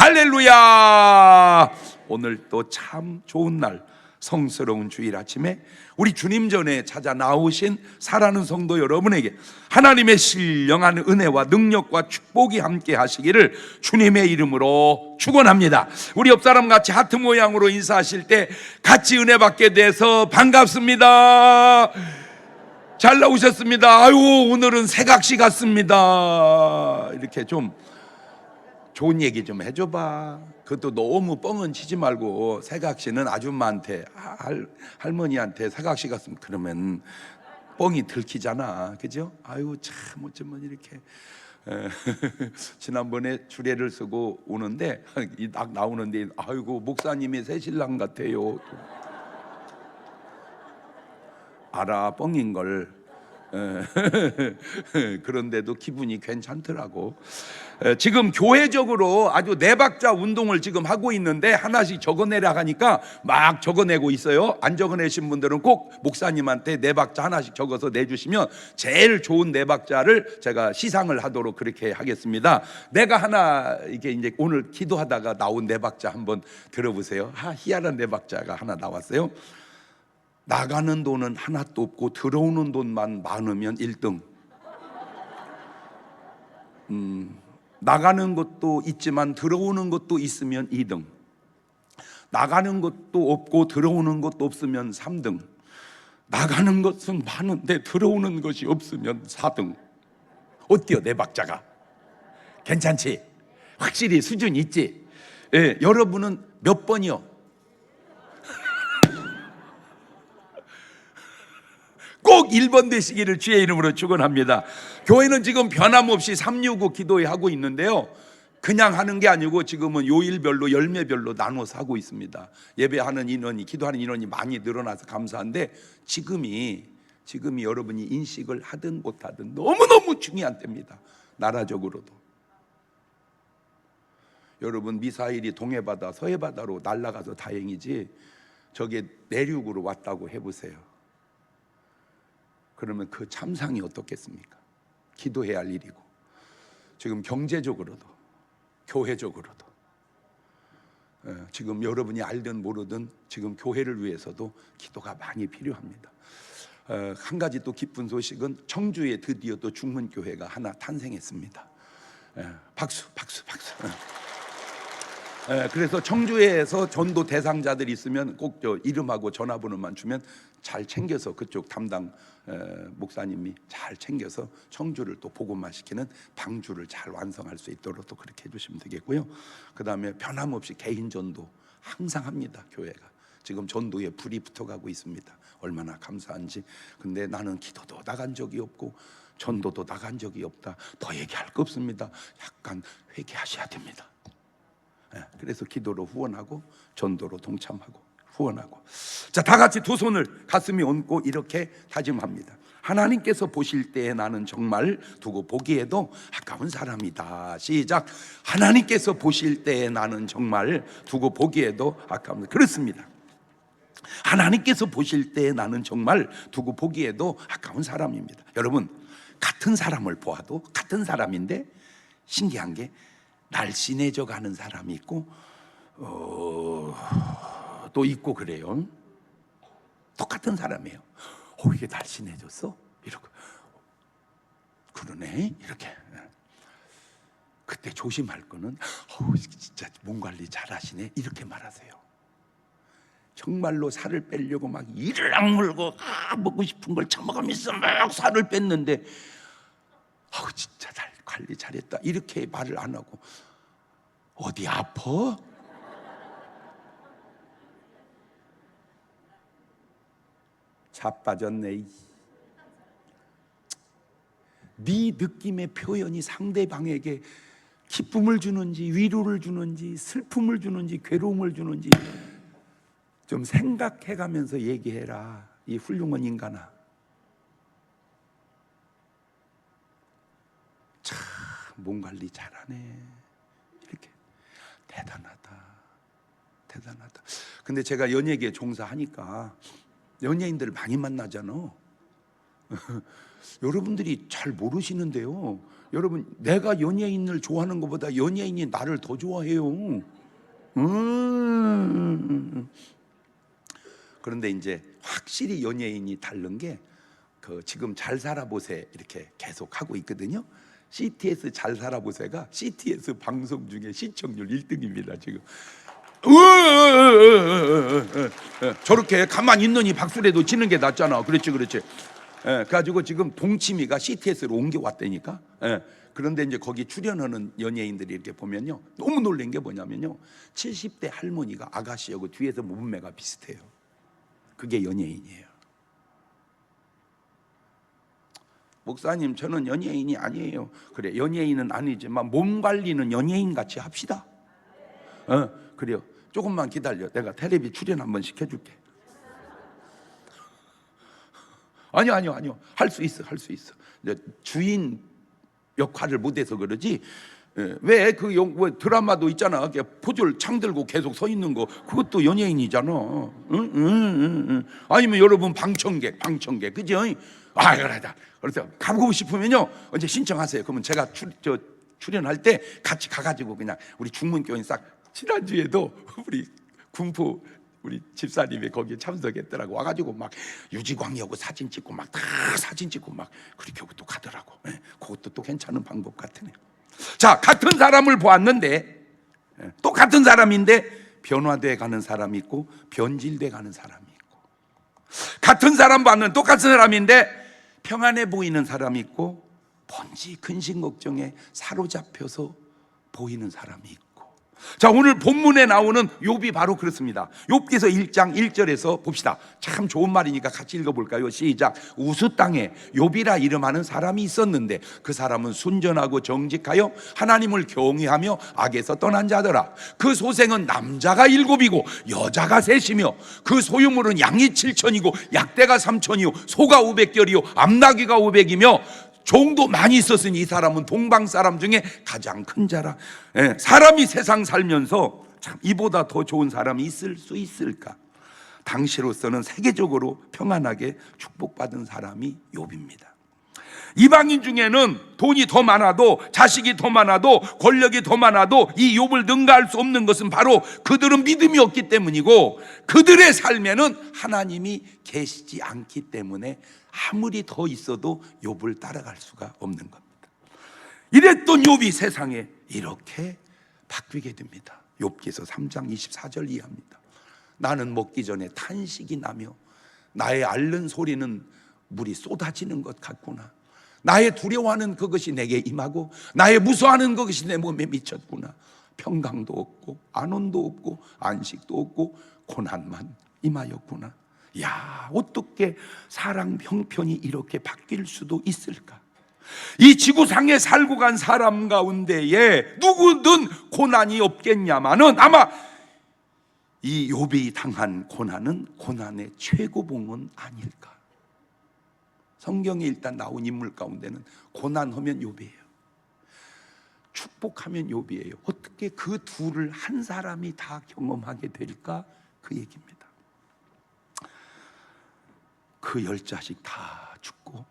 할렐루야. 오늘 또 참 좋은 날, 성스러운 주일 아침에 우리 주님 전에 찾아 나오신 사랑하는 성도 여러분에게 하나님의 신령한 은혜와 능력과 축복이 함께 하시기를 주님의 이름으로 축원합니다. 우리 옆 사람 같이 하트 모양으로 인사하실 때 같이 은혜 받게 돼서 반갑습니다. 잘 나오셨습니다. 아유, 오늘은 새각시 같습니다. 이렇게 좀 좋은 얘기 좀 해줘봐. 그것도 너무 뻥은 치지 말고, 새각시는 아줌마한테, 할머니한테 새각시 같으면 그러면 뻥이 들키잖아. 그죠? 아유, 참 어쩌면 이렇게. 지난번에 주례를 쓰고 오는데 딱 나오는데, 아이고 목사님이 새 신랑 같아요. 알아, 뻥인 걸. 그런데도 기분이 괜찮더라고. 지금 교회적으로 아주 네 박자 운동을 지금 하고 있는데, 하나씩 적어내라 하니까 막 적어내고 있어요. 안 적어내신 분들은 꼭 목사님한테 네 박자 하나씩 적어서 내주시면 제일 좋은 네 박자를 제가 시상을 하도록 그렇게 하겠습니다. 내가 하나, 이게 이제 오늘 기도하다가 나온 네 박자 한번 들어보세요. 희한한 네 박자가 하나 나왔어요. 나가는 돈은 하나도 없고 들어오는 돈만 많으면 1등. 나가는 것도 있지만 들어오는 것도 있으면 2등. 나가는 것도 없고 들어오는 것도 없으면 3등. 나가는 것은 많은데 들어오는 것이 없으면 4등. 어때요, 내 박자가? 괜찮지? 확실히 수준 있지? 예, 여러분은 몇 번이요? 꼭 1번 되시기를 주의 이름으로 축원합니다. 교회는 지금 변함없이 365 기도회 하고 있는데요, 그냥 하는 게 아니고 지금은 요일별로 열매별로 나눠서 하고 있습니다. 예배하는 인원이, 기도하는 인원이 많이 늘어나서 감사한데, 지금이 여러분이 인식을 하든 못하든 너무너무 중요한 때입니다. 나라적으로도. 여러분, 미사일이 동해바다 서해바다로 날아가서 다행이지, 저게 내륙으로 왔다고 해보세요. 그러면 그 참상이 어떻겠습니까? 기도해야 할 일이고, 지금 경제적으로도 교회적으로도 지금 여러분이 알든 모르든 지금 교회를 위해서도 기도가 많이 필요합니다. 한 가지 또 기쁜 소식은 청주에 드디어 또 중문교회가 하나 탄생했습니다. 박수. 그래서 청주에서 전도 대상자들이 있으면 꼭 저 이름하고 전화번호만 주면 잘 챙겨서 그쪽 담당 목사님이 잘 챙겨서 청주를 또 복음화 시키는 방주를 잘 완성할 수 있도록 또 그렇게 해주시면 되겠고요. 그 다음에 변함없이 개인 전도 항상 합니다. 교회가 지금 전도에 불이 붙어가고 있습니다. 얼마나 감사한지. 근데 나는 기도도 나간 적이 없고 전도도 나간 적이 없다, 더 얘기할 거 없습니다. 약간 회개하셔야 됩니다. 그래서 기도로 후원하고 전도로 동참하고 후원하고. 자, 다 같이 두 손을 가슴에 얹고 이렇게 다짐합니다. 하나님께서 보실 때에 나는 정말 두고 보기에도 아까운 사람이다. 시작. 하나님께서 보실 때에 나는 정말 두고 보기에도 아까운. 그렇습니다. 하나님께서 보실 때에 나는 정말 두고 보기에도 아까운 사람입니다. 여러분, 같은 사람을 보아도 같은 사람인데 신기한 게 날씬해져 가는 사람이 있고 또 있고 그래요. 똑같은 사람이에요. 이게 날씬해졌어? 이러고, 그러네? 이렇게. 그때 조심할 거는 진짜 몸 관리 잘하시네, 이렇게 말하세요. 정말로 살을 빼려고 막 이를 악물고 먹고 싶은 걸 처먹으면서 막 살을 뺐는데 진짜 잘 관리 잘했다, 이렇게 말을 안 하고, 어디 아파? 자빠졌네. 네 느낌의 표현이 상대방에게 기쁨을 주는지 위로를 주는지 슬픔을 주는지 괴로움을 주는지 좀 생각해가면서 얘기해라, 이 훌륭한 인간아. 참 몸 관리 잘하네, 이렇게. 대단하다. 근데 제가 연예계에 종사하니까 연예인들 많이 만나잖아. 여러분들이 잘 모르시는데요. 여러분, 내가 연예인을 좋아하는 것보다 연예인이 나를 더 좋아해요. 그런데 이제 확실히 연예인이 다른 게 지금 잘 살아보세 이렇게 계속 하고 있거든요. CTS 잘 살아보세가 CTS 방송 중에 시청률 1등입니다 지금. 저렇게 가만히 있느니 박수라도 치는 게 낫잖아. 그렇지. 그래가지고 지금 동치미가 CTS로 옮겨왔다니까. 그런데 이제 거기 출연하는 연예인들이 이렇게 보면요, 너무 놀란 게 뭐냐면요, 70대 할머니가 아가씨하고 뒤에서 몸매가 비슷해요. 그게 연예인이에요. 목사님, 저는 연예인이 아니에요. 그래, 연예인은 아니지만 몸 관리는 연예인 같이 합시다. 그래요. 조금만 기다려. 내가 텔레비 출연 한번 시켜줄게. 아니요. 할 수 있어. 주인 역할을 못해서 그러지. 왜 그 드라마도 있잖아. 포졸 창 들고 계속 서 있는 거, 그것도 연예인이잖아. 아니면 여러분 방청객, 그죠? 그러다. 그래서 가고 싶으면요, 언제 신청하세요. 그러면 제가 출연할 때 같이 가가지고 그냥 우리 중문교인 싹. 지난주에도 우리 군포 우리 집사님이 거기에 참석했더라고. 와가지고 막 유지광이하고 사진 찍고 막 다 사진 찍고 막 그렇게 하고 또 가더라고. 그것도 또 괜찮은 방법 같으네요. 자, 같은 사람을 보았는데, 또 같은 사람인데 변화돼 가는 사람이 있고 변질돼 가는 사람이 있고, 같은 사람 봤는 똑같은 사람인데 평안해 보이는 사람이 있고 번지 근심 걱정에 사로잡혀서 보이는 사람이 있고. 자, 오늘 본문에 나오는 욥이 바로 그렇습니다. 욥기서 1장 1절에서 봅시다. 참 좋은 말이니까 같이 읽어볼까요? 시작. 우스 땅에 욥이라 이름하는 사람이 있었는데 그 사람은 순전하고 정직하여 하나님을 경외하며 악에서 떠난 자더라. 그 소생은 남자가 7이고 여자가 3이며 그 소유물은 양이 7천이고 약대가 3천이요 소가 500결이요 암나귀가 500이며 종도 많이 있었으니 이 사람은 동방 사람 중에 가장 큰 자라. 사람이 세상 살면서 참 이보다 더 좋은 사람이 있을 수 있을까? 당시로서는 세계적으로 평안하게 축복받은 사람이 욥입니다. 이방인 중에는 돈이 더 많아도, 자식이 더 많아도, 권력이 더 많아도 이 욥을 능가할 수 없는 것은 바로 그들은 믿음이 없기 때문이고, 그들의 삶에는 하나님이 계시지 않기 때문에 아무리 더 있어도 욥을 따라갈 수가 없는 겁니다. 이랬던 욥이 세상에 이렇게 바뀌게 됩니다. 욥기서 3장 24절 이해합니다. 나는 먹기 전에 탄식이 나며 나의 앓는 소리는 물이 쏟아지는 것 같구나. 나의 두려워하는 그것이 내게 임하고 나의 무서워하는 그것이 내 몸에 미쳤구나. 평강도 없고 안온도 없고 안식도 없고 고난만 임하였구나. 야, 어떻게 사람 형편이 이렇게 바뀔 수도 있을까? 이 지구상에 살고 간 사람 가운데에 누구든 고난이 없겠냐마는 아마 이 욥이 당한 고난은 고난의 최고봉은 아닐까. 성경에 일단 나온 인물 가운데는 고난하면 욥이에요, 축복하면 욥이에요. 어떻게 그 둘을 한 사람이 다 경험하게 될까? 그 얘기입니다. 그 10자식 다 죽고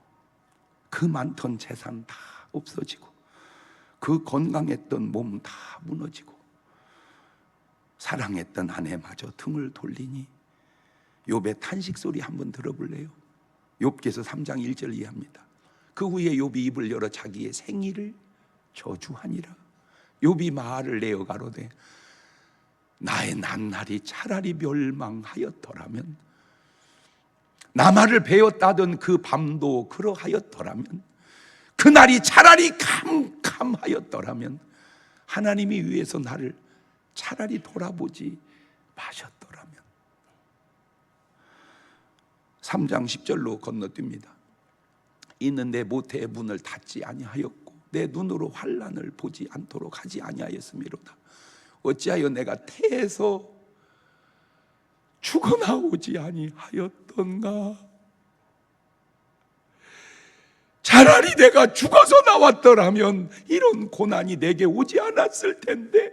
그 많던 재산 다 없어지고 그 건강했던 몸 다 무너지고 사랑했던 아내마저 등을 돌리니 욥의 탄식 소리 한번 들어볼래요? 욥기서 3장 1절 이해합니다. 그 후에 욥이 입을 열어 자기의 생일을 저주하니라. 욥이 말을 내어 가로되 나의 난날이 차라리 멸망하였더라면, 나말을 베었다던 그 밤도 그러하였더라면, 그날이 차라리 캄캄하였더라면, 하나님이 위에서 나를 차라리 돌아보지 마셨더라면. 3장 10절로 건너뜁니다. 이는 내 모태의 문을 닫지 아니하였고 내 눈으로 환난을 보지 않도록 하지 아니하였음이로다. 어찌하여 내가 태에서 죽어나오지 아니하였던가. 차라리 내가 죽어서 나왔더라면 이런 고난이 내게 오지 않았을 텐데.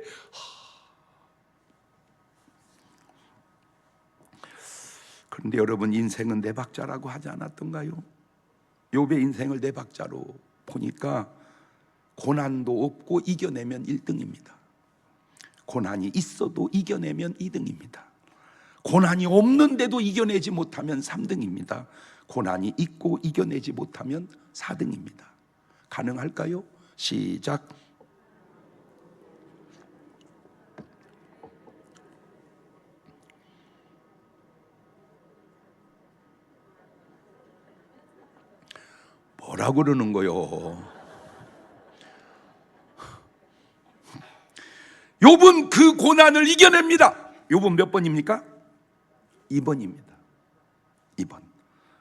그런데 여러분, 인생은 네 박자라고 하지 않았던가요? 욥의 인생을 네 박자로 보니까 고난도 없고 이겨내면 1등입니다. 고난이 있어도 이겨내면 2등입니다. 고난이 없는데도 이겨내지 못하면 3등입니다. 고난이 있고 이겨내지 못하면 4등입니다. 가능할까요? 시작. 뭐라고 그러는 거요? 욥은 그 고난을 이겨냅니다. 욥은 몇 번입니까? 2번입니다. 2번.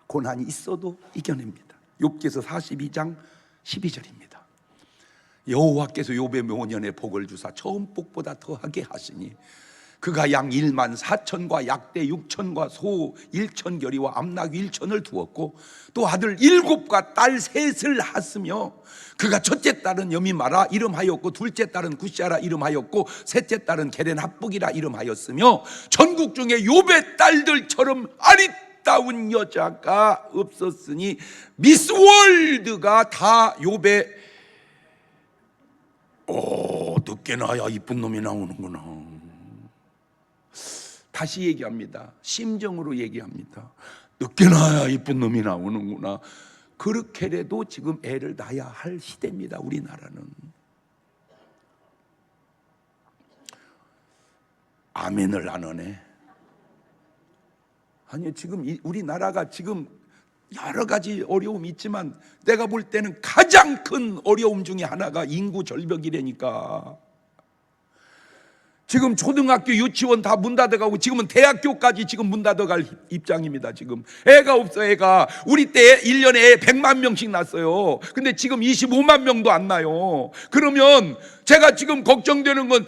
고난이 있어도 이겨냅니다. 욥기서 42장 12절입니다. 여호와께서 욥의 묘년에 복을 주사 처음 복보다 더하게 하시니 그가 양 1만 4천과 약대 6천과 소 1천결이와 암낙 1천을 두었고 또 아들 7과 딸 3을 하으며 그가 첫째 딸은 여미마라 이름하였고 둘째 딸은 굿샤라 이름하였고 셋째 딸은 게렌 합북이라 이름하였으며 전국 중에 욥의 딸들처럼 아리따운 여자가 없었으니 미스 월드가 다 욥의 늦게 나야 이쁜 놈이 나오는구나. 다시 얘기합니다. 심정으로 얘기합니다. 늦게 나야 이쁜 놈이 나오는구나. 그렇게라도 지금 애를 낳아야 할 시대입니다. 우리나라는. 아멘을 안 하네. 아니 지금 우리나라가 지금 여러 가지 어려움이 있지만 내가 볼 때는 가장 큰 어려움 중에 하나가 인구 절벽이라니까. 지금 초등학교 유치원 다 문 닫아가고 지금은 대학교까지 지금 문 닫아갈 입장입니다. 지금 애가 없어. 애가 우리 때 1년에 애 100만 명씩 났어요. 근데 지금 25만 명도 안 나요. 그러면 제가 지금 걱정되는 건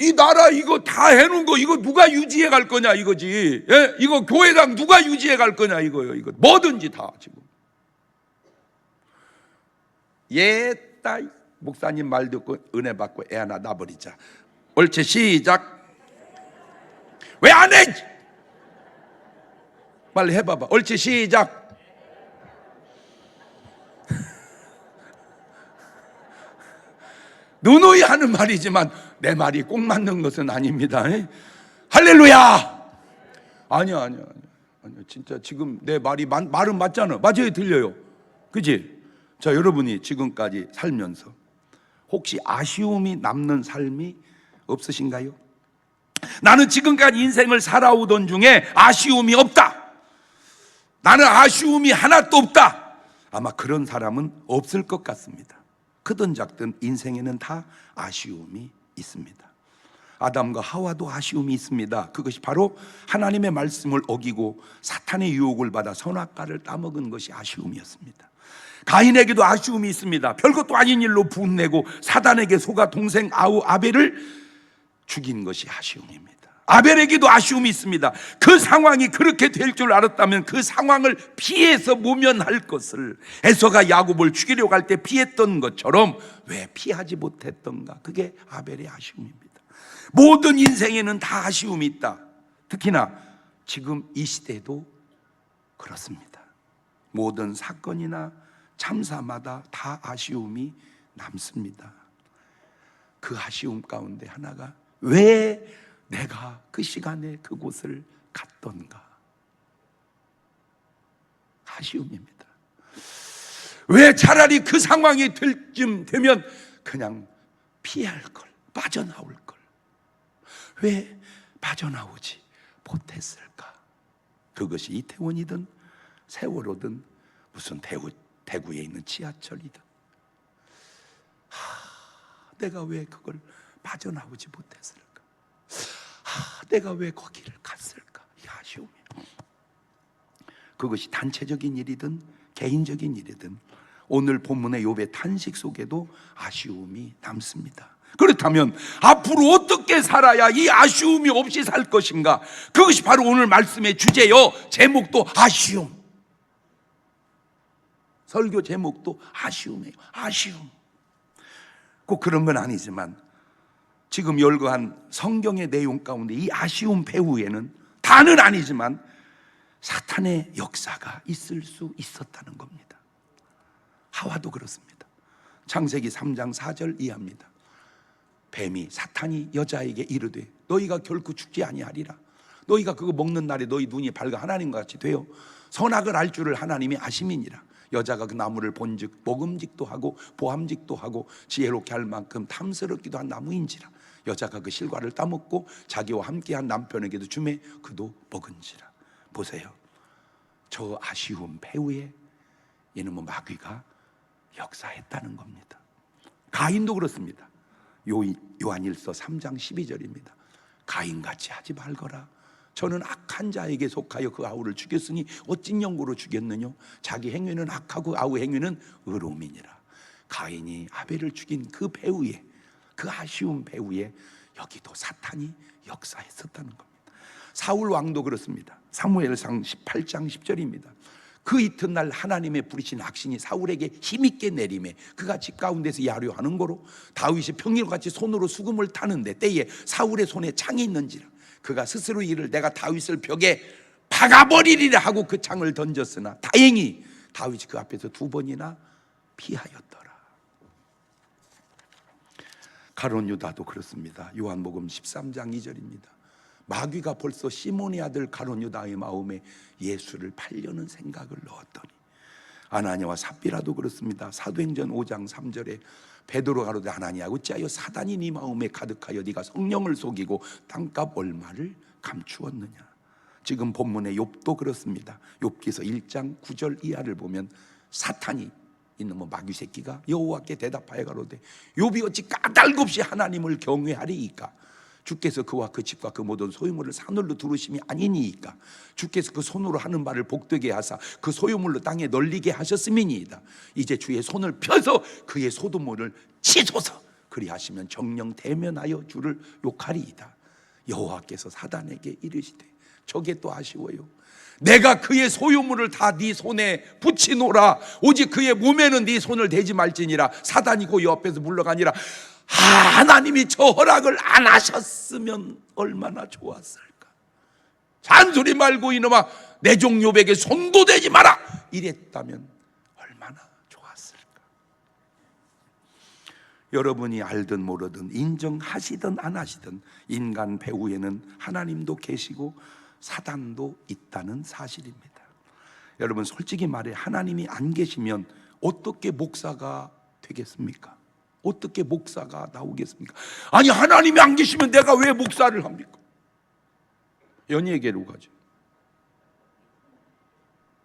이 나라 이거 다 해놓은 거 이거 누가 유지해 갈 거냐 이거지. 예? 이거 교회당 누가 유지해 갈 거냐 이거요. 이거 뭐든지 다 지금. 딸 목사님 말 듣고 은혜 받고 애 하나 낳아버리자. 옳지. 시작. 왜 안 해? 빨리 해봐봐. 옳지. 시작. 누누이 하는 말이지만 내 말이 꼭 맞는 것은 아닙니다. 할렐루야. 아니야. 진짜 지금 내 말은 맞잖아. 맞아요. 들려요. 그치? 자, 여러분이 지금까지 살면서 혹시 아쉬움이 남는 삶이 없으신가요? 나는 지금까지 인생을 살아오던 중에 아쉬움이 없다. 나는 아쉬움이 하나도 없다. 아마 그런 사람은 없을 것 같습니다. 크든 작든 인생에는 다 아쉬움이 있습니다. 아담과 하와도 아쉬움이 있습니다. 그것이 바로 하나님의 말씀을 어기고 사탄의 유혹을 받아 선악과를 따먹은 것이 아쉬움이었습니다. 가인에게도 아쉬움이 있습니다. 별것도 아닌 일로 분내고 사단에게 속아 동생 아벨을 죽인 것이 아쉬움입니다. 아벨에게도 아쉬움이 있습니다. 그 상황이 그렇게 될 줄 알았다면 그 상황을 피해서 모면할 것을 에서가 야곱을 죽이려고 할 때 피했던 것처럼 왜 피하지 못했던가. 그게 아벨의 아쉬움입니다. 모든 인생에는 다 아쉬움이 있다. 특히나 지금 이 시대도 그렇습니다. 모든 사건이나 참사마다 다 아쉬움이 남습니다. 그 아쉬움 가운데 하나가 왜 내가 그 시간에 그곳을 갔던가. 아쉬움입니다. 왜 차라리 그 상황이 될 쯤 되면 그냥 피할 걸, 빠져나올 걸. 왜 빠져나오지 못했을까? 그것이 이태원이든 세월호든 무슨 대구에 있는 지하철이든 내가 왜 그걸 빠져나오지 못했을까? 내가 왜 거기를 갔을까? 이 아쉬움이에요. 그것이 단체적인 일이든 개인적인 일이든 오늘 본문의 욥의 탄식 속에도 아쉬움이 남습니다. 그렇다면 앞으로 어떻게 살아야 이 아쉬움이 없이 살 것인가? 그것이 바로 오늘 말씀의 주제요. 제목도 아쉬움. 설교 제목도 아쉬움이에요. 아쉬움. 꼭 그런 건 아니지만 지금 열거한 성경의 내용 가운데 이 아쉬움 배후에는 다는 아니지만 사탄의 역사가 있을 수 있었다는 겁니다. 하와도 그렇습니다. 창세기 3장 4절 이하입니다. 뱀이 사탄이 여자에게 이르되 너희가 결코 죽지 아니하리라. 너희가 그거 먹는 날에 너희 눈이 밝아 하나님과 같이 되어 선악을 알 줄을 하나님이 아심이니라. 여자가 그 나무를 본즉 먹음직도 하고 보암직도 하고 지혜롭게 할 만큼 탐스럽기도 한 나무인지라. 여자가 그 실과를 따먹고 자기와 함께한 남편에게도 주매 그도 먹은지라. 보세요, 저 아쉬운 배후에 이놈의 마귀가 역사했다는 겁니다. 가인도 그렇습니다. 요한일서 3장 12절입니다. 가인같이 하지 말거라. 저는 악한 자에게 속하여 그 아우를 죽였으니 어찐 영구로 죽였느냐. 자기 행위는 악하고 아우 행위는 의로움이니라. 가인이 아벨을 죽인 그 배후에, 그 아쉬운 배후에 여기도 사탄이 역사했었다는 겁니다. 사울 왕도 그렇습니다. 사무엘상 18장 10절입니다. 그 이튿날 하나님의 부리신 악신이 사울에게 힘있게 내림에 그가 집 가운데서 야려하는 거로 다윗이 평일같이 손으로 수금을 타는데 때에 사울의 손에 창이 있는지라. 그가 스스로 이를 내가 다윗을 벽에 박아버리리라 하고 그 창을 던졌으나 다행히 다윗이 그 앞에서 2번이나 피하였더라. 가룟 유다도 그렇습니다. 요한복음 13장 2절입니다. 마귀가 벌써 시몬의 아들 가룟 유다의 마음에 예수를 팔려는 생각을 넣었더니. 아나니아와 삽비라도 그렇습니다. 사도행전 5장 3절에 베드로 가로되 아나니아 어찌하여 사단이 네 마음에 가득하여 네가 성령을 속이고 땅값 얼마를 감추었느냐. 지금 본문의 욥도 그렇습니다. 욥기서 1장 9절 이하를 보면 사탄이 이놈의 마귀 새끼가 여호와께 대답하여 가로되 욥이 어찌 까닭없이 하나님을 경외하리이까. 주께서 그와 그 집과 그 모든 소유물을 산울로 두르심이 아니니이까. 주께서 그 손으로 하는 말을 복되게 하사 그 소유물로 땅에 널리게 하셨음이니이다. 이제 주의 손을 펴서 그의 소유물을 치소서. 그리하시면 정령 대면하여 주를 욕하리이다. 여호와께서 사단에게 이르시되 저게 또 아쉬워요. 내가 그의 소유물을 다 네 손에 붙이노라. 오직 그의 몸에는 네 손을 대지 말지니라. 사단이 그 옆에서 물러가니라. 하나님이 저 허락을 안 하셨으면 얼마나 좋았을까. 잔소리 말고 이놈아 내 종 욥에게 손도 대지 마라 이랬다면 얼마나 좋았을까. 여러분이 알든 모르든 인정하시든 안 하시든 인간 배후에는 하나님도 계시고 사단도 있다는 사실입니다. 여러분 솔직히 말해 하나님이 안 계시면 어떻게 목사가 되겠습니까? 어떻게 목사가 나오겠습니까? 아니 하나님이 안 계시면 내가 왜 목사를 합니까? 연예계로 가지,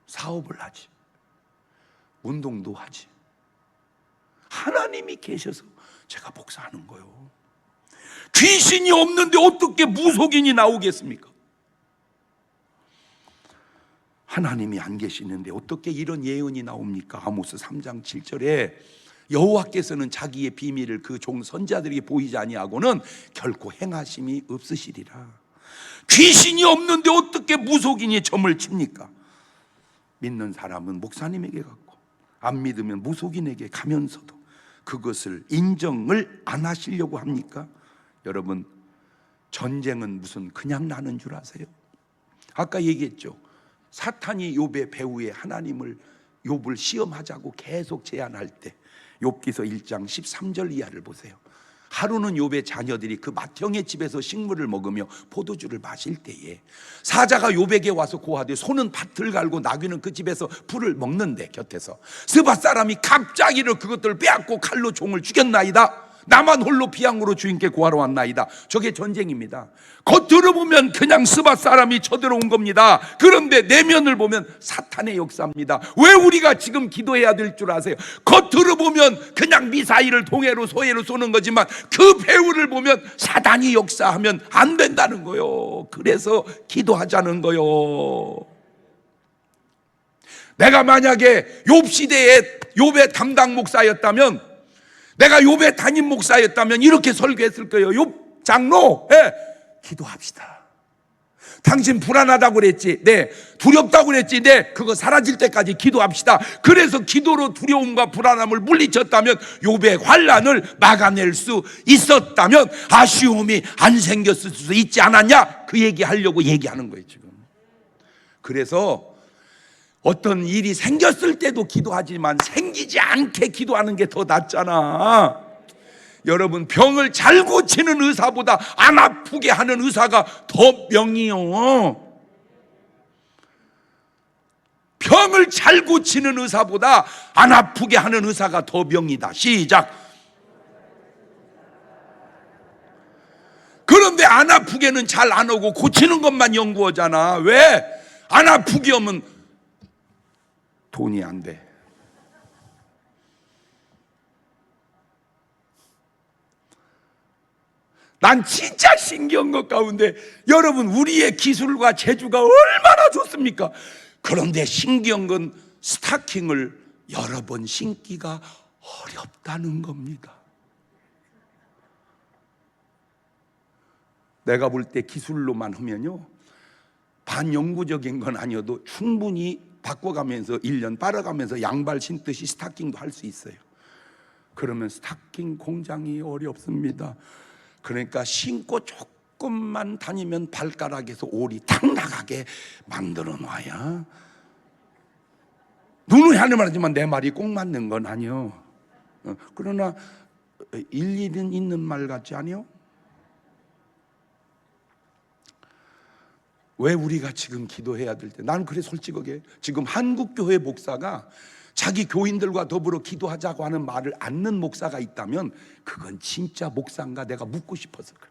사업을 하지, 운동도 하지. 하나님이 계셔서 제가 목사하는 거요. 귀신이 없는데 어떻게 무속인이 나오겠습니까? 하나님이 안 계시는데 어떻게 이런 예언이 나옵니까? 아모스 3장 7절에 여호와께서는 자기의 비밀을 그 종 선자들에게 보이지 아니하고는 결코 행하심이 없으시리라. 귀신이 없는데 어떻게 무속인이 점을 칩니까? 믿는 사람은 목사님에게 갔고 안 믿으면 무속인에게 가면서도 그것을 인정을 안 하시려고 합니까? 여러분 전쟁은 무슨 그냥 나는 줄 아세요? 아까 얘기했죠. 사탄이 욥의 배후에 하나님을 욥을 시험하자고 계속 제안할 때 욥기서 1장 13절 이하를 보세요. 하루는 욥의 자녀들이 그 맏형의 집에서 식물을 먹으며 포도주를 마실 때에 사자가 욥에게 와서 고하되 소는 밭을 갈고 나귀는 그 집에서 풀을 먹는데 곁에서 스밧 사람이 갑자기로 그것들을 빼앗고 칼로 종을 죽였나이다. 나만 홀로 비양으로 주인께 구하러 왔나이다. 저게 전쟁입니다. 겉으로 보면 그냥 스밧 사람이 쳐들어온 겁니다. 그런데 내면을 보면 사탄의 역사입니다. 왜 우리가 지금 기도해야 될 줄 아세요? 겉으로 보면 그냥 미사일을 동해로 소해로 쏘는 거지만 그 배후를 보면 사단이 역사하면 안 된다는 거요. 그래서 기도하자는 거요. 내가 만약에 욥 시대에 욥의 담당 목사였다면, 내가 욥의 담임 목사였다면 이렇게 설교했을 거예요. 욥 장로, 기도합시다. 당신 불안하다고 그랬지? 네. 두렵다고 그랬지? 네. 그거 사라질 때까지 기도합시다. 그래서 기도로 두려움과 불안함을 물리쳤다면 욥의 환난을 막아낼 수 있었다면 아쉬움이 안 생겼을 수 있지 않았냐? 그 얘기하려고 얘기하는 거예요 지금. 그래서 어떤 일이 생겼을 때도 기도하지만 생기지 않게 기도하는 게 더 낫잖아. 여러분, 병을 잘 고치는 의사보다 안 아프게 하는 의사가 더 명이요. 병을 잘 고치는 의사보다 안 아프게 하는 의사가 더 명이다. 시작. 그런데 안 아프게는 잘 안 오고 고치는 것만 연구하잖아. 왜? 안 아프게 하면 돈이 안 돼. 난 진짜 신기한 것 가운데, 여러분, 우리의 기술과 재주가 얼마나 좋습니까? 그런데 신기한 건 스타킹을 여러 번 신기가 어렵다는 겁니다. 내가 볼 때 기술로만 하면요, 반영구적인 건 아니어도 충분히 바꿔가면서 1년 빨아가면서 양발 신듯이 스타킹도 할 수 있어요. 그러면 스타킹 공장이 어렵습니다. 그러니까 신고 조금만 다니면 발가락에서 올이 탁 나가게 만들어 놔야. 누누이 하는 말이지만 내 말이 꼭 맞는 건 아니요. 그러나 일리는 있는 말 같지 않아요? 왜 우리가 지금 기도해야 될 때, 나는 그래 솔직하게 지금 한국교회 목사가 자기 교인들과 더불어 기도하자고 하는 말을 않는 목사가 있다면 그건 진짜 목사인가 내가 묻고 싶어서 그래.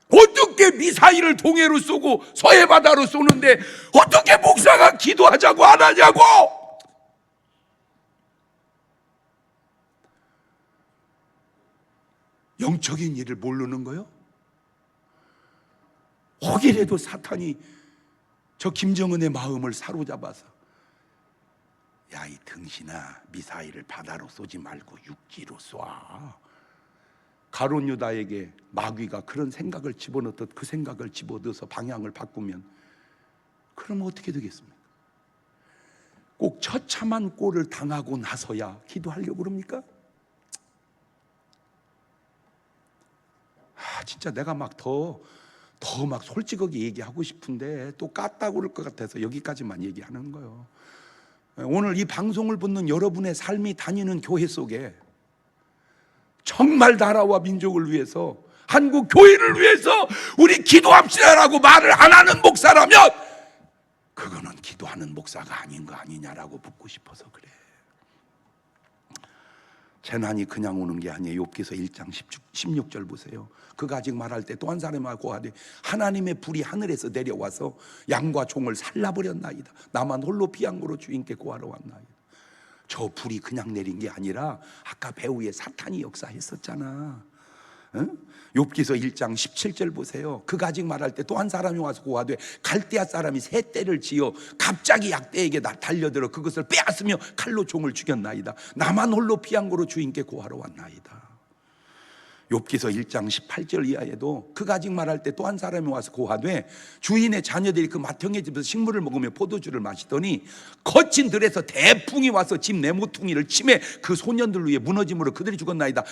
어떻게 미사일을 동해로 쏘고 서해바다로 쏘는데 어떻게 목사가 기도하자고 안 하냐고. 영적인 일을 모르는 거요? 혹이라도 사탄이 저 김정은의 마음을 사로잡아서, 야, 이 등신아, 미사일을 바다로 쏘지 말고 육지로 쏴. 가룟 유다에게 마귀가 그런 생각을 집어넣듯 그 생각을 집어넣어서 방향을 바꾸면 그러면 어떻게 되겠습니까? 꼭 처참한 꼴을 당하고 나서야 기도하려고 그럽니까? 진짜 내가 막 더 솔직하게 얘기하고 싶은데 또 깠다고 그럴 것 같아서 여기까지만 얘기하는 거예요. 오늘 이 방송을 듣는 여러분의 삶이 다니는 교회 속에 정말 나라와 민족을 위해서, 한국 교회를 위해서 우리 기도합시다라고 말을 안 하는 목사라면 그거는 기도하는 목사가 아닌 거 아니냐라고 묻고 싶어서 그래. 재난이 그냥 오는 게 아니에요. 욥기서 1장 16절 보세요. 그가 아직 말할 때 또 한 사람하고 하되 하나님의 불이 하늘에서 내려와서 양과 종을 살라버렸나이다. 나만 홀로 비양고로 주인께 고하러 왔나이다. 저 불이 그냥 내린 게 아니라 아까 배후에 사탄이 역사했었잖아. 응? 욥기서 1장 17절 보세요. 그가 아직 말할 때 또 한 사람이 와서 고하되 갈대아 사람이 새 떼를 지어 갑자기 약대에게 달려들어 그것을 빼앗으며 칼로 종을 죽였나이다. 나만 홀로 비양고로 주인께 고하러 왔나이다. 욥기서 1장 18절 이하에도 그가 아직 말할 때 또 한 사람이 와서 고하되 주인의 자녀들이 그 맏형의 집에서 식물을 먹으며 포도주를 마시더니 거친 들에서 대풍이 와서 집 네모퉁이를 치매 그 소년들 위에 무너짐으로 그들이 죽었나이다.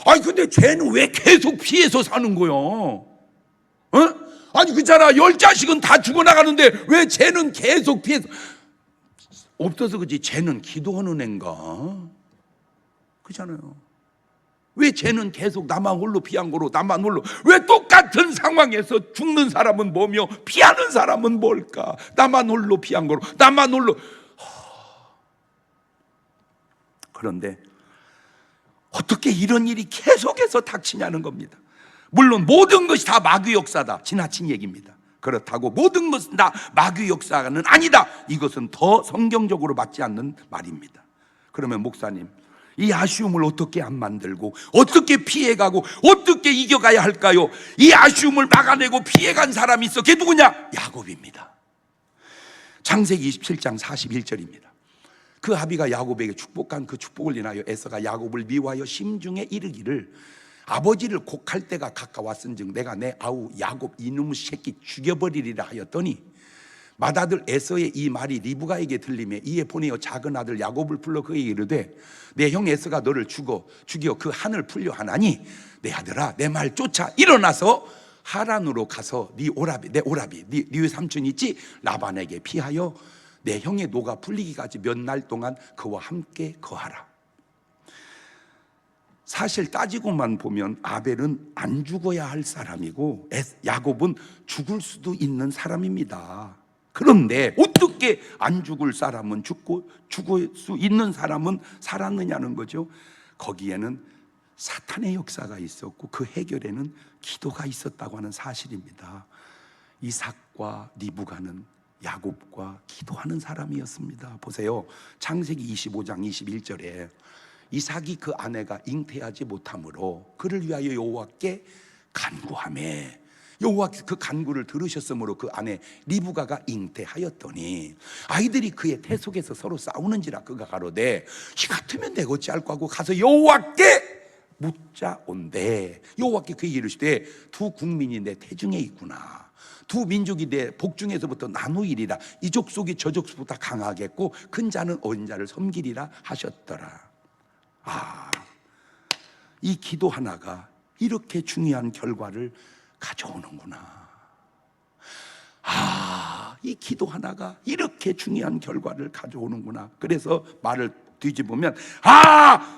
아니 근데 쟤는 왜 계속 피해서 사는 거요? 어? 아니 그잖아, 10자식은 다 죽어나가는데 왜 쟤는 계속 피해서 없어서 그지. 쟤는 기도하는 앤가? 그잖아요. 왜 쟤는 계속 나만 홀로 비양고로, 나만 홀로. 왜 똑같은 상황에서 죽는 사람은 뭐며 피하는 사람은 뭘까? 나만 홀로 비양고로, 나만 홀로. 그런데 어떻게 이런 일이 계속해서 닥치냐는 겁니다. 물론 모든 것이 다 마귀 역사다, 지나친 얘기입니다. 그렇다고 모든 것은 다 마귀 역사는 아니다, 이것은 더 성경적으로 맞지 않는 말입니다. 그러면 목사님, 이 아쉬움을 어떻게 안 만들고 어떻게 피해가고 어떻게 이겨가야 할까요? 이 아쉬움을 막아내고 피해간 사람이 있어. 그게 누구냐? 야곱입니다. 창세기 27장 41절입니다. 그 아비가 야곱에게 축복한 그 축복을 인하여 에서가 야곱을 미워하여 심중에 이르기를 아버지를 곡할 때가 가까웠은즉 내가 내 아우 야곱 이놈의 새끼 죽여버리리라 하였더니 맏아들 에서의 이 말이 리브가에게 들리매 이에 보내어 작은 아들 야곱을 불러 그에게 이르되 내 형 에서가 너를 죽여 그 한을 풀려 하나니 내 아들아 내 말 쫓아 일어나서 하란으로 가서 네 오라비, 내 오라비, 네 삼촌 있지? 라반에게 피하여 내 형의 노가 풀리기까지 몇 날 동안 그와 함께 거하라. 사실 따지고만 보면 아벨은 안 죽어야 할 사람이고 야곱은 죽을 수도 있는 사람입니다. 그런데 어떻게 안 죽을 사람은 죽고 죽을 수 있는 사람은 살았느냐는 거죠. 거기에는 사탄의 역사가 있었고 그 해결에는 기도가 있었다고 하는 사실입니다. 이삭과 리브가는 야곱과 기도하는 사람이었습니다. 보세요. 창세기 25장 21절에 이삭이 그 아내가 잉태하지 못하므로 그를 위하여 여호와께 간구하매 여호와께서 그 간구를 들으셨으므로 그 아내 리브가가 잉태하였더니 아이들이 그의 태 속에서 서로 싸우는지라 그가 가로되 이 같으면 내가 어찌할꼬 하고 가서 여호와께 묻자온대. 여호와께 그에게 이르시되 두 국민이 내 태중에 있구나. 두 민족이 내 복중에서부터 나누이리라. 이 족속이 저 족속보다 강하겠고 큰 자는 어린 자를 섬기리라 하셨더라. 이 기도 하나가 이렇게 중요한 결과를 가져오는구나. 이 기도 하나가 이렇게 중요한 결과를 가져오는구나. 그래서 말을 뒤집으면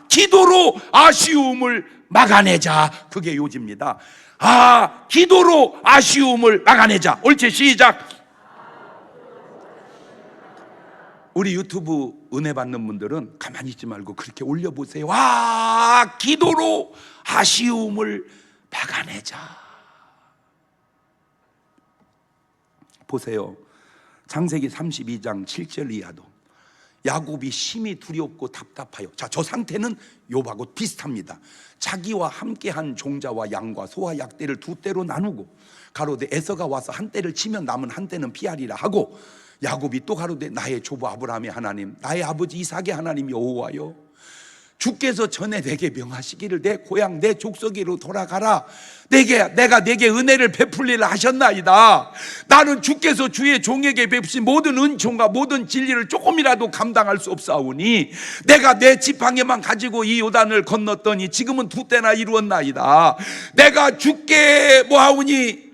기도로 아쉬움을 막아내자. 그게 요지입니다. 기도로 아쉬움을 막아내자. 옳지, 시작. 우리 유튜브 은혜 받는 분들은 가만히 있지 말고 그렇게 올려보세요. 기도로 아쉬움을 막아내자. 보세요. 창세기 32장 7절 이하도 야곱이 심히 두렵고 답답하여. 저 상태는 욥하고 비슷합니다. 자기와 함께한 종자와 양과 소와 약대를 두 떼로 나누고 가로되 에서가 와서 한 떼를 치면 남은 한 떼는 피하리라 하고 야곱이 또 가로되 나의 조부 아브라함의 하나님 나의 아버지 이삭의 하나님 여호와여 주께서 전에 내게 명하시기를 내 고향 내 족속으로 돌아가라. 내가 내게 은혜를 베풀리라 하셨나이다. 나는 주께서 주의 종에게 베푸신 모든 은총과 모든 진리를 조금이라도 감당할 수 없사오니 내가 내 지팡이만 가지고 이 요단을 건넜더니 지금은 두 때나 이루었나이다. 내가 주께 뭐하오니?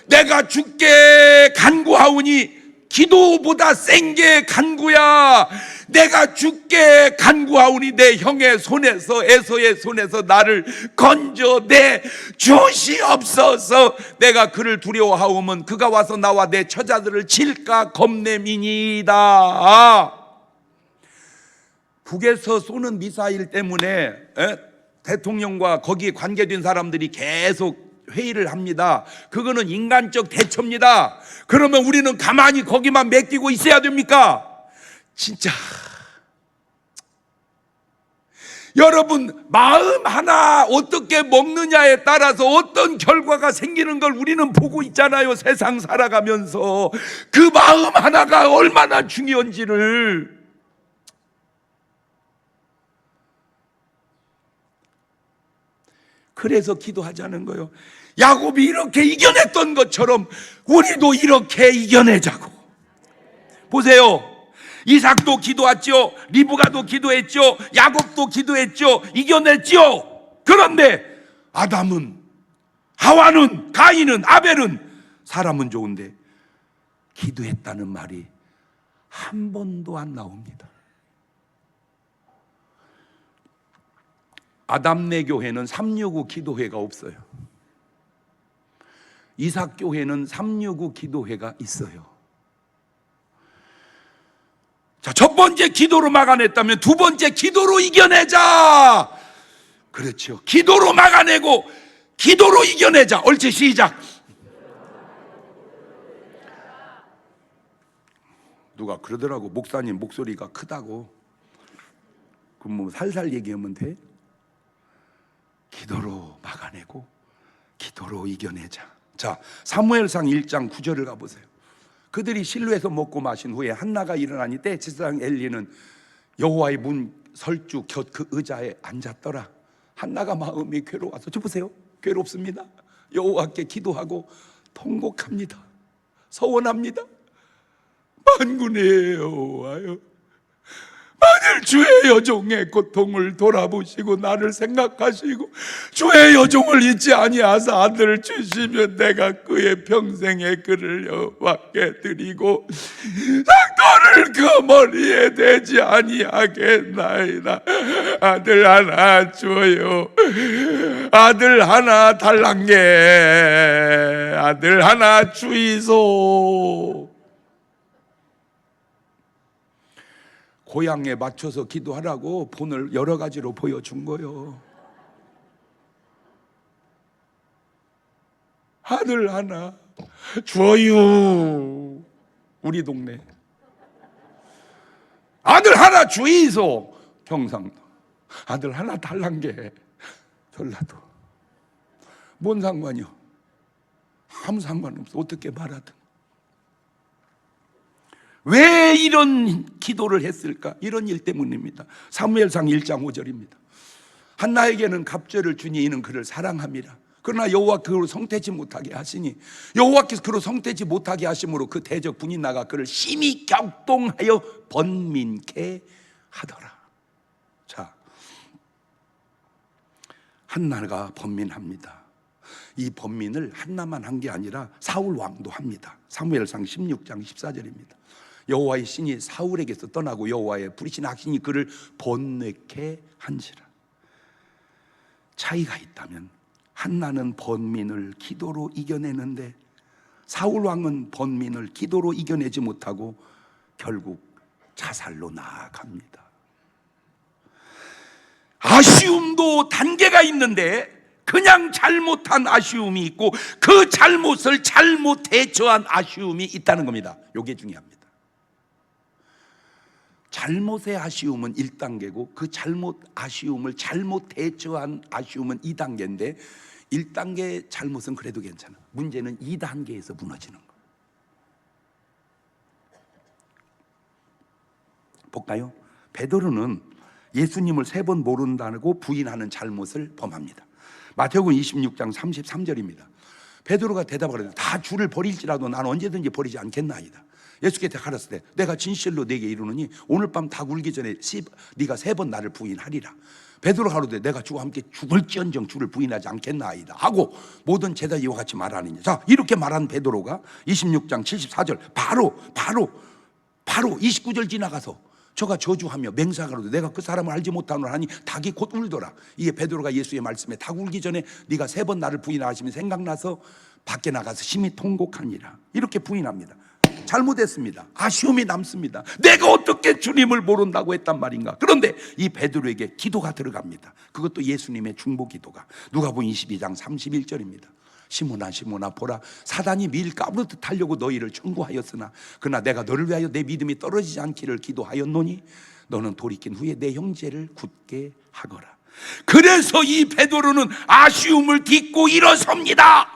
내가 주께 간구하오니 기도보다 센 게 간구야. 내가 주께 간구하오니 내 형의 손에서 에서의 손에서 나를 건져내 주시옵소서. 내가 그를 두려워하오면 그가 와서 나와 내 처자들을 칠까 겁냄이니이다. 북에서 쏘는 미사일 때문에 대통령과 거기에 관계된 사람들이 계속 회의를 합니다. 그거는 인간적 대처입니다. 그러면 우리는 가만히 거기만 맡기고 있어야 됩니까? 진짜 여러분, 마음 하나 어떻게 먹느냐에 따라서 어떤 결과가 생기는 걸 우리는 보고 있잖아요. 세상 살아가면서 그 마음 하나가 얼마나 중요한지를. 그래서 기도하자는 거예요. 야곱이 이렇게 이겨냈던 것처럼 우리도 이렇게 이겨내자고. 보세요. 이삭도 기도했죠. 리브가도 기도했죠. 야곱도 기도했죠. 이겨냈죠. 그런데 아담은, 하와는, 가인은, 아벨은 사람은 좋은데 기도했다는 말이 한 번도 안 나옵니다. 아담네 교회는 365 기도회가 없어요. 이삭 교회는 365 기도회가 있어요. 자, 첫 번째 기도로 막아냈다면 두 번째 기도로 이겨내자. 그렇죠. 기도로 막아내고 기도로 이겨내자. 옳지, 시작. 누가 그러더라고. 목사님 목소리가 크다고. 그럼 뭐 살살 얘기하면 돼? 기도로 막아내고 기도로 이겨내자. 자, 사무엘상 1장 9절을 가보세요. 그들이 실로에서 먹고 마신 후에 한나가 일어나니 때 제사장 엘리는 여호와의 문 설주 곁 그 의자에 앉았더라. 한나가 마음이 괴로워서, 저 보세요, 괴롭습니다. 여호와께 기도하고 통곡합니다. 서원합니다. 만군의 여호와여, 주의 여종의 고통을 돌아보시고 나를 생각하시고 주의 여종을 잊지 아니하사 아들을 주시면 내가 그의 평생의 그를 여호와께 드리고 상도를 그 머리에 대지 아니하겠나이다. 아들 하나 줘요. 아들 하나 달란게 아들 하나 주이소. 고향에 맞춰서 기도하라고 본을 여러 가지로 보여준 거요. 아들 하나 줘요. 우리 동네 아들 하나 주이소. 경상도 아들 하나 달란 게 전라도. 뭔 상관이요? 아무 상관없어. 어떻게 말하든. 왜 이런 기도를 했을까? 이런 일 때문입니다. 사무엘상 1장 5절입니다. 한나에게는 갑절을 주니 이는 그를 사랑함이라. 그러나 여호와께서 그를 성태지 못하게 하시니 여호와께서 그를 성태지 못하게 하심으로 그 대적 분이 나가 그를 심히 격동하여 번민케 하더라. 자, 한나가 번민합니다. 이 번민을 한나만 한 게 아니라 사울 왕도 합니다. 사무엘상 16장 14절입니다. 여호와의 신이 사울에게서 떠나고 여호와의 부리신 악신이 그를 번뇌케 한지라. 차이가 있다면 한나는 번민을 기도로 이겨내는데 사울 왕은 번민을 기도로 이겨내지 못하고 결국 자살로 나아갑니다. 아쉬움도 단계가 있는데 그냥 잘못한 아쉬움이 있고 그 잘못을 잘못 대처한 아쉬움이 있다는 겁니다. 이게 중요합니다. 잘못의 아쉬움은 1단계고 그 아쉬움을 잘못 대처한 아쉬움은 2단계인데 1단계 잘못은 그래도 괜찮아. 문제는 2단계에서 무너지는 거. 볼까요? 베드로는 예수님을 3번 모른다고 부인하는 잘못을 범합니다. 마태복음 26장 33절입니다. 베드로가 대답하되 다 주를 버릴지라도 나는 언제든지 버리지 않겠나이다. 예수께서 가르쳤을 때 내가 진실로 네게 이르노니 오늘 밤 닭 울기 전에 네가 3번 나를 부인하리라. 베드로가 가로되 내가 주와 함께 죽을지언정 주를 부인하지 않겠나이다 하고 모든 제자 이와 같이 말하느냐. 자, 이렇게 말한 베드로가 26장 74절 바로 29절 지나가서 저가 저주하며 맹세하거든 내가 그 사람을 알지 못하노라 하니 닭이 곧 울더라. 이에 베드로가 예수의 말씀에 닭 울기 전에 네가 3번 나를 부인하시면 생각나서 밖에 나가서 심히 통곡하니라. 이렇게 부인합니다. 잘못했습니다. 아쉬움이 남습니다. 내가 어떻게 주님을 모른다고 했단 말인가. 그런데 이 베드로에게 기도가 들어갑니다. 그것도 예수님의 중보 기도가 누가복음 22장 31절입니다. 시몬아 시몬아 보라 사단이 밀 까부르듯 하려고 너희를 청구하였으나 그러나 내가 너를 위하여 내 믿음이 떨어지지 않기를 기도하였노니 너는 돌이킨 후에 내 형제를 굳게 하거라. 그래서 이 베드로는 아쉬움을 딛고 일어섭니다.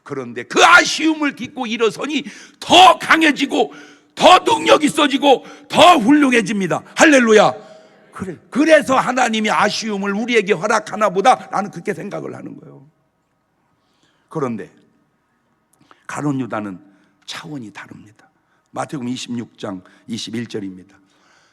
그런데 그 아쉬움을 딛고 일어서니 더 강해지고 더 능력 있어지고 더 훌륭해집니다. 할렐루야. 그래서 하나님이 아쉬움을 우리에게 허락하나 보다 나는 그렇게 생각을 하는 거예요. 그런데 가룟 유다는 차원이 다릅니다. 마태복음 26장 21절입니다.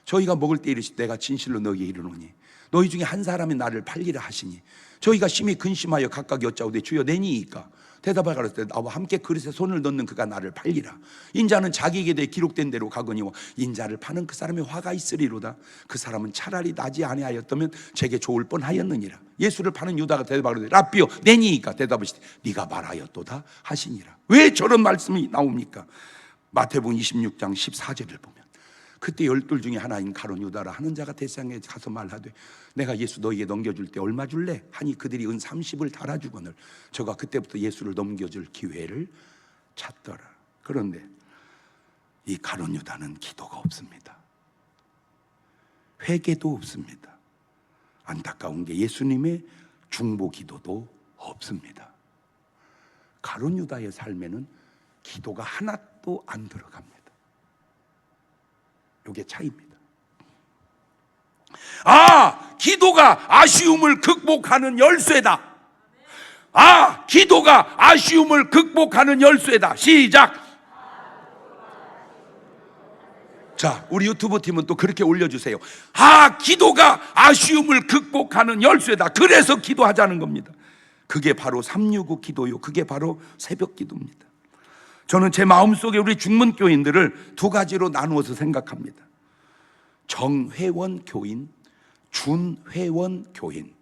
저희가 먹을 때 이르시되 내가 진실로 너희에게 이르노니 너희 중에 한 사람이 나를 팔리라 하시니 저희가 심히 근심하여 각각 여짜오되 주여 내니이까 대답하여 가로되 나와 함께 그릇에 손을 넣는 그가 나를 팔리라. 인자는 자기에게 대해 기록된 대로 가거니와 인자를 파는 그 사람의 화가 있으리로다. 그 사람은 차라리 나지 아니하였다면 제게 좋을 뻔하였느니라. 예수를 파는 유다가 대답하되 라삐요 내니이까 대답하시되 네가 말하였도다 하시니라. 왜 저런 말씀이 나옵니까? 마태복음 26장 14절을 보면 그때 12 중에 하나인 가룟 유다라 하는 자가 대상에 가서 말하되 내가 예수 너희에게 넘겨줄 때 얼마 줄래? 하니 그들이 은 30을 달아주거늘 저가 그때부터 예수를 넘겨줄 기회를 찾더라. 그런데 이 가룟 유다는 기도가 없습니다. 회개도 없습니다. 안타까운 게 예수님의 중보 기도도 없습니다. 가룟 유다의 삶에는 기도가 하나도 안 들어갑니다. 이게 차이입니다. 기도가 아쉬움을 극복하는 열쇠다. 기도가 아쉬움을 극복하는 열쇠다. 시작. 자, 우리 유튜브 팀은 또 그렇게 올려주세요. 기도가 아쉬움을 극복하는 열쇠다. 그래서 기도하자는 겁니다. 그게 바로 365 기도요. 그게 바로 새벽 기도입니다. 저는 제 마음속에 우리 중문교인들을 두 가지로 나누어서 생각합니다. 정회원 교인, 준회원 교인.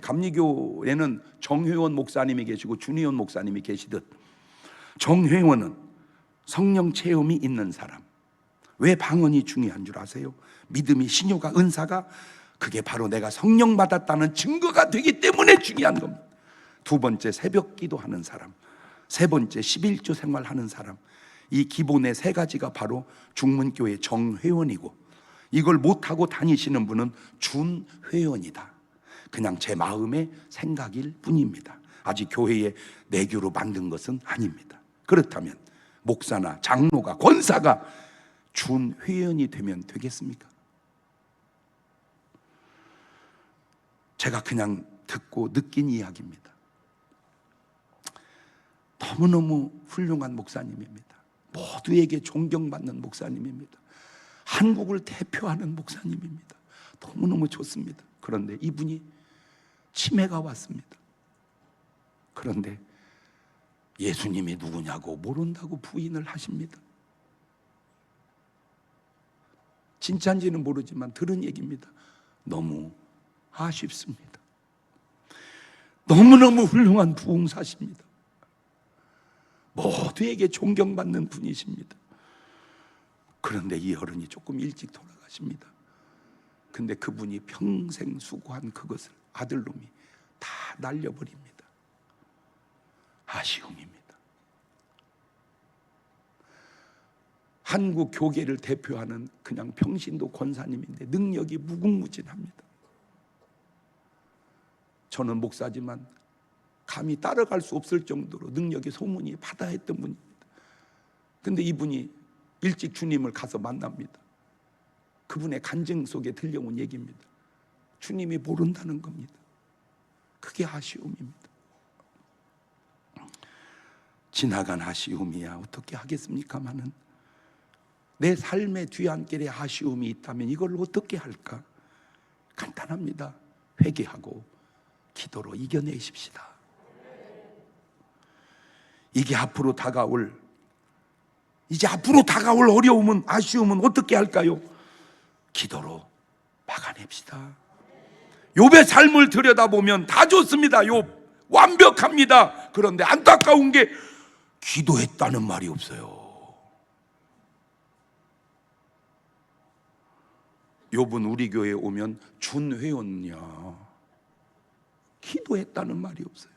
감리교에는 정회원 목사님이 계시고 준회원 목사님이 계시듯, 정회원은 성령 체험이 있는 사람. 왜 방언이 중요한 줄 아세요? 믿음이, 신효가, 은사가 그게 바로 내가 성령 받았다는 증거가 되기 때문에 중요한 겁니다. 두 번째, 새벽 기도하는 사람. 세 번째, 11조 생활하는 사람. 이 기본의 세 가지가 바로 중문교회 정회원이고, 이걸 못하고 다니시는 분은 준회원이다. 그냥 제 마음의 생각일 뿐입니다. 아직 교회에 내교로 만든 것은 아닙니다. 그렇다면 목사나 장로가, 권사가 준회원이 되면 되겠습니까? 제가 그냥 듣고 느낀 이야기입니다. 너무너무 훌륭한 목사님입니다. 모두에게 존경받는 목사님입니다. 한국을 대표하는 목사님입니다. 너무너무 좋습니다. 그런데 이분이 치매가 왔습니다. 그런데 예수님이 누구냐고 모른다고 부인을 하십니다. 진짜인지는 모르지만 들은 얘기입니다. 너무 아쉽습니다. 너무너무 훌륭한 부흥사십니다. 모두에게 존경받는 분이십니다. 그런데 이 어른이 조금 일찍 돌아가십니다. 근데 그분이 평생 수고한 그것을 아들놈이 다 날려버립니다. 아쉬움입니다. 한국 교계를 대표하는 그냥 평신도 권사님인데 능력이 무궁무진합니다. 저는 목사지만 감히 따라갈 수 없을 정도로 능력이 소문이 바다했던 분입니다. 근데 이분이 일찍 주님을 가서 만납니다. 그분의 간증 속에 들려온 얘기입니다. 주님이 모른다는 겁니다. 그게 아쉬움입니다. 지나간 아쉬움이야 어떻게 하겠습니까마는 내 삶의 뒤안길에 아쉬움이 있다면 이걸 어떻게 할까? 간단합니다. 회개하고 기도로 이겨내십시다. 이제 앞으로 다가올 어려움은, 아쉬움은 어떻게 할까요? 기도로 막아냅시다. 욥의 삶을 들여다보면 다 좋습니다. 욥 완벽합니다. 그런데 안타까운 게 기도했다는 말이 없어요. 욥은 우리 교회에 오면 준회원이야. 기도했다는 말이 없어요.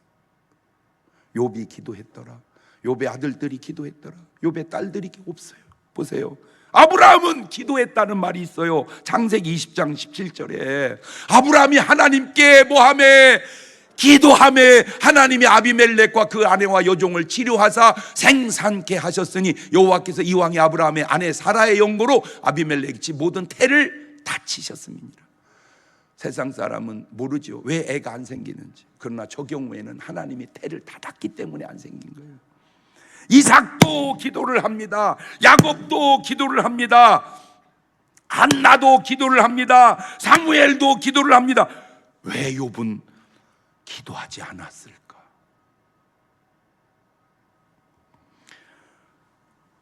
욥이 기도했더라. 욥의 아들들이 기도했더라. 욥의 딸들이 없어요. 보세요. 아브라함은 기도했다는 말이 있어요. 창세기 20장 17절에 아브라함이 하나님께 뭐하매? 기도하매 하나님이 아비멜렉과 그 아내와 여종을 치료하사 생산케 하셨으니 여호와께서 이왕이 아브라함의 아내 사라의 영고로 아비멜렉이 모든 태를 다치셨음이니라. 세상 사람은 모르죠. 왜 애가 안 생기는지. 그러나 저 경우에는 하나님이 태를 닫았기 때문에 안 생긴 거예요. 이삭도 기도를 합니다. 야곱도 기도를 합니다. 한나도 기도를 합니다. 사무엘도 기도를 합니다. 왜 욥은 기도하지 않았을까?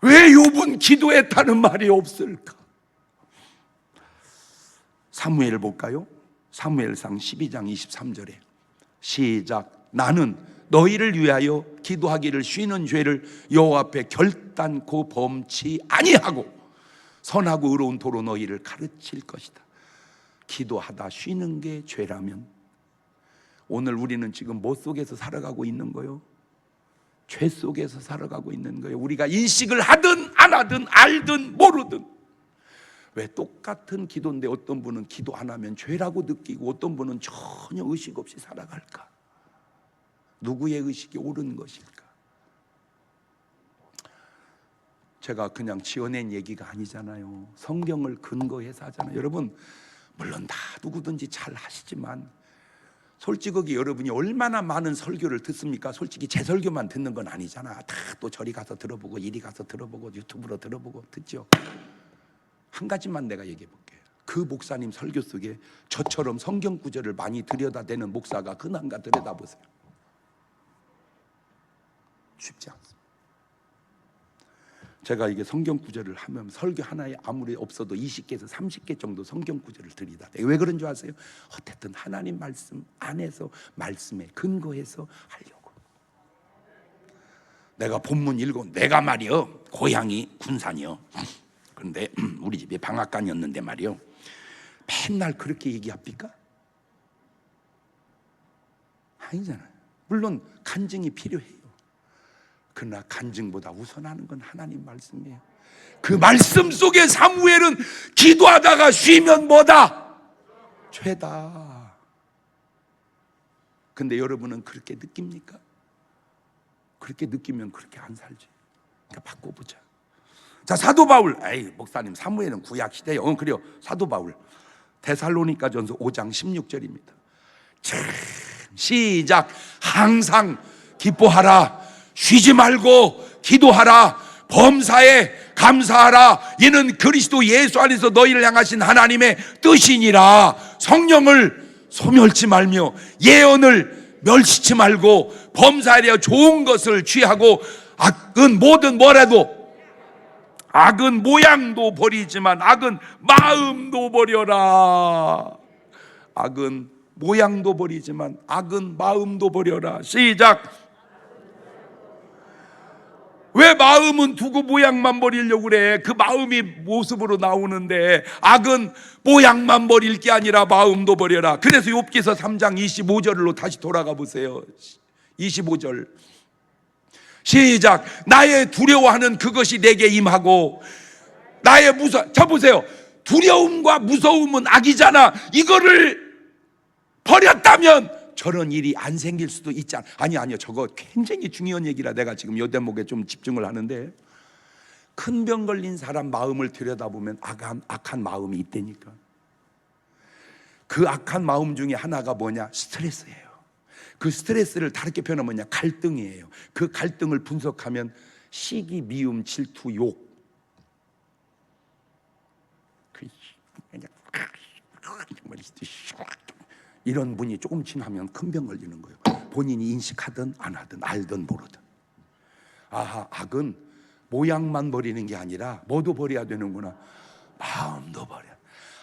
왜 욥은 기도했다는 말이 없을까? 사무엘 볼까요? 사무엘상 12장 23절에 시작. 나는 너희를 위하여 기도하기를 쉬는 죄를 여호와 앞에 결단코 범치 아니하고 선하고 의로운 도로 너희를 가르칠 것이다. 기도하다 쉬는 게 죄라면 오늘 우리는 지금 뭐 속에서 살아가고 있는 거요? 죄 속에서 살아가고 있는 거예요. 우리가 인식을 하든 안 하든 알든 모르든. 왜 똑같은 기도인데 어떤 분은 기도 안 하면 죄라고 느끼고 어떤 분은 전혀 의식 없이 살아갈까? 누구의 의식이 옳은 것일까? 제가 그냥 지어낸 얘기가 아니잖아요. 성경을 근거해서 하잖아요. 여러분 물론 다 누구든지 잘 하시지만 솔직하게 여러분이 얼마나 많은 설교를 듣습니까? 솔직히 제 설교만 듣는 건 아니잖아. 다 또 저리 가서 들어보고 이리 가서 들어보고 유튜브로 들어보고 듣죠. 한 가지만 내가 얘기해 볼게요. 그 목사님 설교 속에 저처럼 성경 구절을 많이 들여다대는 목사가 흔한가 들여다보세요. 쉽지 않습니다. 제가 이게 성경 구절을 하면 설교 하나에 아무리 없어도 20개에서 30개 정도 성경 구절을 들이다대요. 왜 그런 줄 아세요? 어쨌든 하나님 말씀 안에서 말씀에 근거해서 하려고. 내가 본문 읽어, 내가 말이요 고향이 군산이요. 그런데 우리 집이 방앗간이었는데 말이요, 맨날 그렇게 얘기합니까? 아니잖아요. 물론 간증이 필요해요. 그러나 간증보다 우선하는 건 하나님 말씀이에요. 그 말씀 속에 사무엘은 기도하다가 쉬면 뭐다? 죄다. 근데 여러분은 그렇게 느낍니까? 그렇게 느끼면 그렇게 안 살지. 그러니까 바꿔보자. 자, 사도 바울. 에이, 목사님 사무엘은 구약 시대요. 그래요. 사도 바울. 데살로니가전서 5장 16절입니다. 시작. 항상 기뻐하라. 쉬지 말고 기도하라. 범사에 감사하라. 이는 그리스도 예수 안에서 너희를 향하신 하나님의 뜻이니라. 성령을 소멸치 말며 예언을 멸시치 말고 범사에 좋은 것을 취하고 악은 뭐든 뭐라도, 악은 모양도 버리지만 악은 마음도 버려라. 악은 모양도 버리지만 악은 마음도 버려라. 시작. 왜 마음은 두고 모양만 버리려고 그래? 그 마음이 모습으로 나오는데 악은 모양만 버릴 게 아니라 마음도 버려라. 그래서 욥기서 3장 25절로 다시 돌아가 보세요. 25절 시작. 나의 두려워하는 그것이 내게 임하고 나의 자 보세요. 두려움과 무서움은 악이잖아. 이거를 버렸다면 저런 일이 안 생길 수도 있잖아. 아니요 저거 굉장히 중요한 얘기라 내가 지금 이 대목에 좀 집중을 하는데, 큰 병 걸린 사람 마음을 들여다보면 악한 마음이 있다니까. 그 악한 마음 중에 하나가 뭐냐? 스트레스예요. 그 스트레스를 다르게 표현하면 뭐냐? 갈등이에요. 그 갈등을 분석하면 시기, 미움, 질투, 욕. 이런 분이 조금 지나면 큰 병 걸리는 거예요. 본인이 인식하든 안 하든 알든 모르든. 아하, 악은 모양만 버리는 게 아니라 뭐도 버려야 되는구나. 마음도 버려.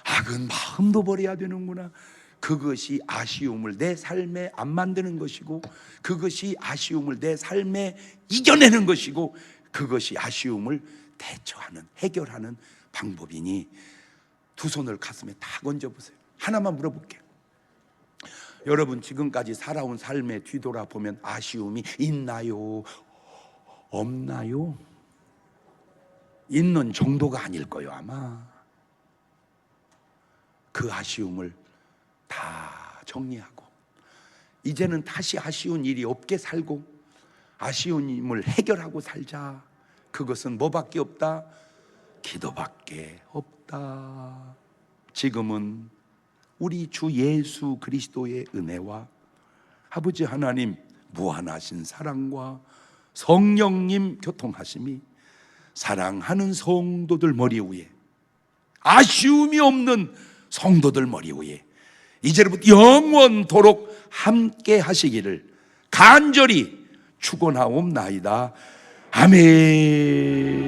악은 마음도 버려야 되는구나. 그것이 아쉬움을 내 삶에 안 만드는 것이고, 그것이 아쉬움을 내 삶에 이겨내는 것이고, 그것이 아쉬움을 대처하는, 해결하는 방법이니 두 손을 가슴에 다 얹어보세요. 하나만 물어볼게요. 여러분 지금까지 살아온 삶에 뒤돌아보면 아쉬움이 있나요? 없나요? 있는 정도가 아닐 거예요 아마. 그 아쉬움을 다 정리하고 이제는 다시 아쉬운 일이 없게 살고 아쉬운 일을 해결하고 살자. 그것은 뭐밖에 없다? 기도밖에 없다. 지금은 우리 주 예수 그리스도의 은혜와 아버지 하나님 무한하신 사랑과 성령님 교통하심이 사랑하는 성도들 머리 위에, 아쉬움이 없는 성도들 머리 위에 이제부터 영원토록 함께 하시기를 간절히 축원하옵나이다. 아멘.